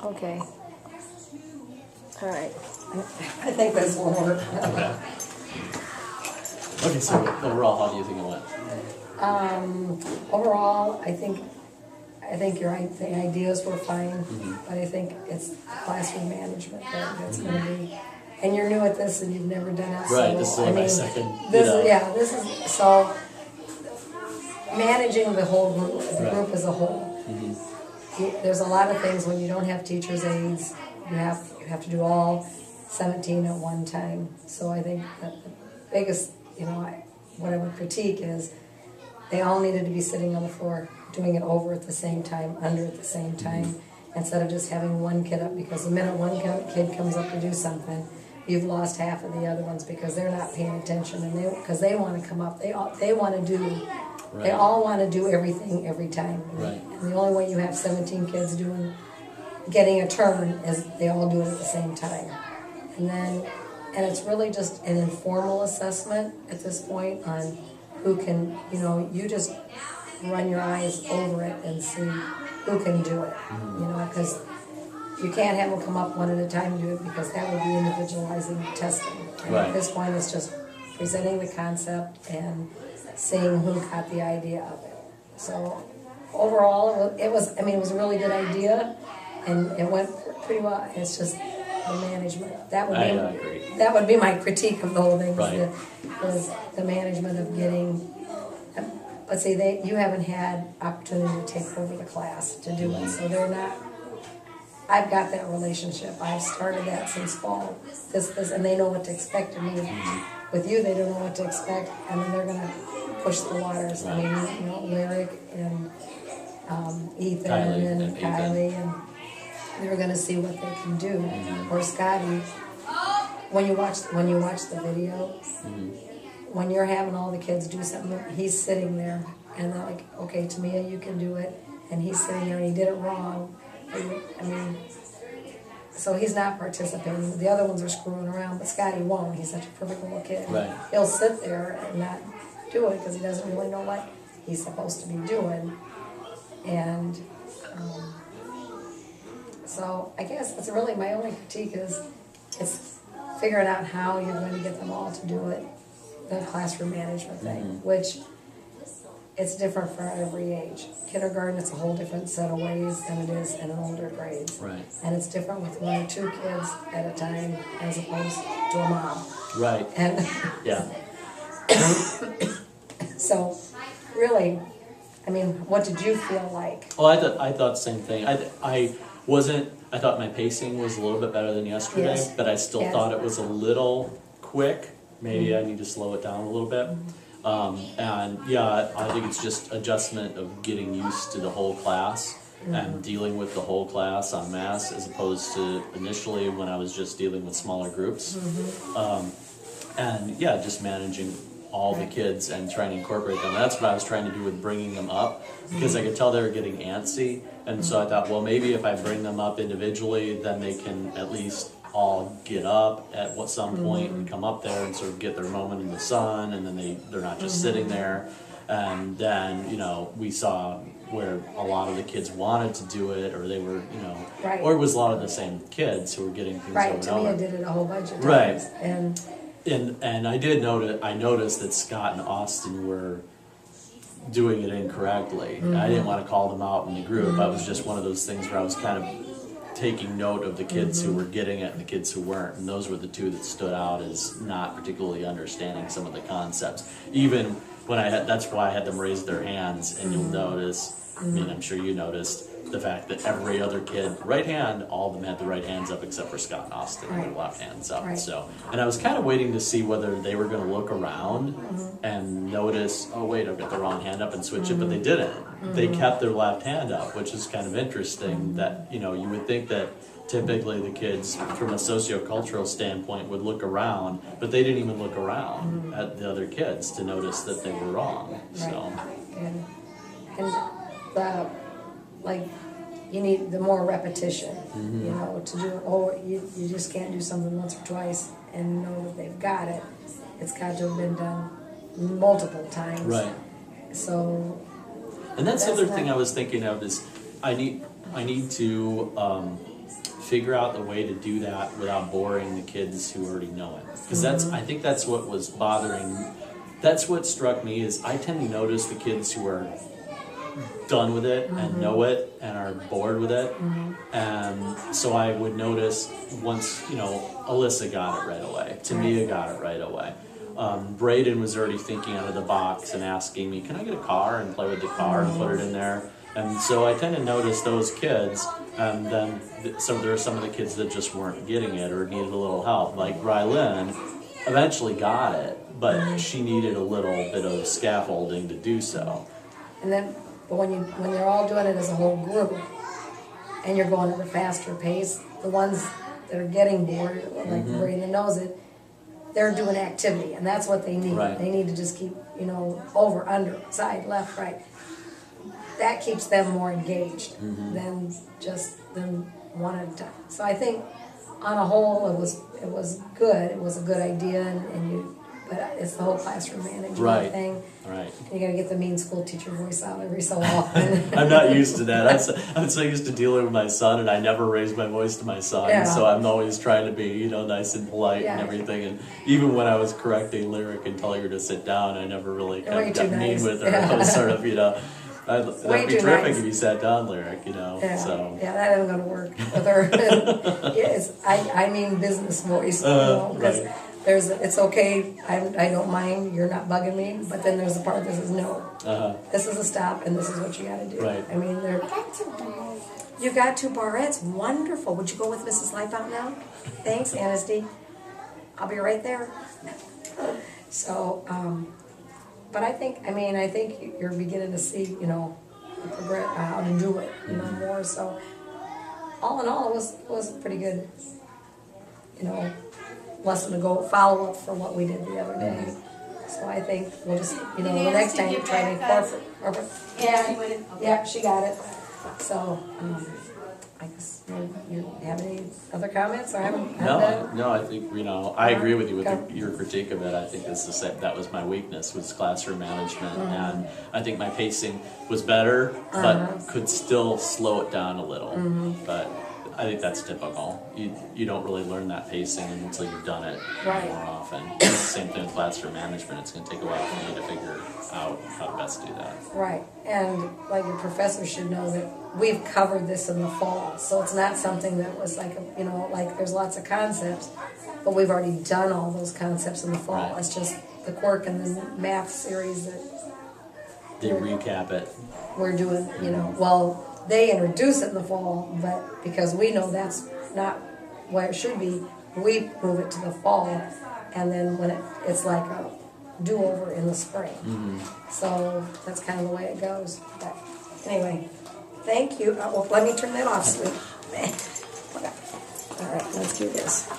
Okay. All right. I think this will work. Okay. Okay, so overall, how do you think it went? Overall, I think you're right. The ideas were fine, but I think it's classroom management that's going to be. And you're new at this, and you've never done it. Right. So, This is my second. This is so managing the whole group, the group as a whole. There's a lot of things when you don't have teachers' aides. You have to do all 17 at one time. So I think that the biggest, what I would critique is they all needed to be sitting on the floor doing it over at the same time, under at the same time, instead of just having one kid up, because the minute one kid comes up to do something, you've lost half of the other ones because they're not paying attention, and because they want to come up, they want to do. Right. They all want to do everything every time. Right. And the only way you have 17 kids getting a turn is they all do it at the same time. And it's really just an informal assessment at this point on who can, you just run your eyes over it and see who can do it. Because you can't have them come up one at a time and do it, because that would be individualizing testing. And Right. At this point, it's just presenting the concept and seeing who got the idea of it. So overall, it was a really good idea, and it went pretty well. It's just the management. I agree. That would be my critique of the whole thing. Right. Was the management of getting. Let's see, you haven't had opportunity to take over the class to do it, so they're not. I've got that relationship. I've started that since fall. This, and they know what to expect of me. With you, they don't know what to expect, and then they're gonna push the waters. I mean, Lyric and Ethan and Kylie, and they're gonna see what they can do. Or Scotty, when you watch the video, when you're having all the kids do something, he's sitting there, and they're like, "Okay, Tamia, you can do it," and he's sitting there, and he did it wrong. So he's not participating. The other ones are screwing around, but Scotty won't. He's such a perfect little kid. Right. He'll sit there and not do it because he doesn't really know what he's supposed to be doing. And so I guess it's really my only critique is it's figuring out how you're going to get them all to do it, the classroom management thing, which it's different for every age. Kindergarten, it's a whole different set of ways than it is in older grades. Right. And it's different with one or two kids at a time as opposed to a mom. Right. And Yeah. so, really, what did you feel like? Well, I thought the same thing. I thought my pacing was a little bit better than yesterday, Yes. but I still Yes. thought it was a little quick. Maybe I need to slow it down a little bit. And yeah, I think it's just adjustment of getting used to the whole class and dealing with the whole class en masse, as opposed to initially when I was just dealing with smaller groups. And yeah, just managing all the kids and trying to incorporate them. That's what I was trying to do with bringing them up, because I could tell they were getting antsy. And so I thought, well, maybe if I bring them up individually, then they can at least all get up at some point and come up there and sort of get their moment in the sun, and then they're not just sitting there. And then, we saw where a lot of the kids wanted to do it, or they were, Right. or it was a lot of the same kids who were getting things Right, over and Tamia over. did it a whole bunch of times. Right. And And I noticed that Scott and Austin were doing it incorrectly. I didn't want to call them out in the group. I was just one of those things where I was kind of taking note of the kids who were getting it and the kids who weren't, and those were the two that stood out as not particularly understanding some of the concepts. Even when that's why I had them raise their hands, and you'll notice, I'm sure you noticed, the fact that every other kid, right hand, all of them had the right hands up except for Scott and Austin, Right. their left hands up. Right. So, and I was kind of waiting to see whether they were going to look around and notice, oh wait, I've got the wrong hand up, and switch it, but they didn't. They kept their left hand up, which is kind of interesting. That you would think that typically the kids, from a sociocultural standpoint, would look around, but they didn't even look around at the other kids to notice that they were wrong. So, and you need the more repetition, to do it. Or you just can't do something once or twice and know that they've got it. It's got to have been done multiple times. right. So, And that's the That's other thing not- I was thinking of is I need to figure out the way to do that without boring the kids who already know it. Because I think that's what was bothering, that's what struck me is I tend to notice the kids who are done with it and know it and are bored with it. And so I would notice once, Alyssa got it right away, Tamia got it right away. Braden was already thinking out of the box and asking me, can I get a car and play with the car and put it in there? And so I tend to notice those kids, and then there are some of the kids that just weren't getting it or needed a little help. Like Rylan eventually got it, but she needed a little bit of scaffolding to do so. And then, but when you're all doing it as a whole group, and you're going at a faster pace, the ones that are getting bored, like Braden knows it, they're doing activity, and that's what they need. Right. They need to just keep, over, under, side, left, right. That keeps them more engaged than just them one at a time. So I think, on a whole, it was good. It was a good idea, but it's the whole classroom management thing. Right. You gotta get the mean school teacher voice out every so often. I'm not used to that. I'm so used to dealing with my son, and I never raise my voice to my son. Yeah. So I'm always trying to be, nice and polite Yeah. and everything. And even when I was correcting Lyric and telling her to sit down, I never really Way got too mean nice. with her. Yeah. I was sort of, that'd be too terrific nice. if you sat down, Lyric. Yeah, So. yeah, that isn't gonna work with her. I mean business voice, because Right. it's okay, I don't mind, you're not bugging me, but then there's the part that says, no, this is a stop and this is what you gotta do. Right. I mean, I got 2 bars. you got 2 barrettes, wonderful. Would you go with Mrs. Lightfountain now? Thanks, Anasty. I'll be right there. So, but I think you're beginning to see, how to do it, more. So, all in all, it was a pretty good, lesson to go follow up for what we did the other day. So I think we'll just, the next time you try to incorporate. Yeah, she got it. So, I guess you have any other comments? I haven't. No, I think, I agree with you with your critique of it. I think that was my weakness, was classroom management. And I think my pacing was better, but could still slow it down a little. But I think that's typical. You don't really learn that pacing until you've done it more often. Same thing with classroom management. It's going to take a while for me to figure out how to best do that. Right, and like your professor should know that we've covered this in the fall, so it's not something that was like, like there's lots of concepts, but we've already done all those concepts in the fall. Right. It's just the Quirk and the math series that They recap it. we're doing, well, they introduce it in the fall, but because we know that's not where it should be, we move it to the fall, and then when it's like a do-over in the spring. So that's kind of the way it goes. But anyway, thank you. Well, let me turn that off, sweet. All right, let's do this.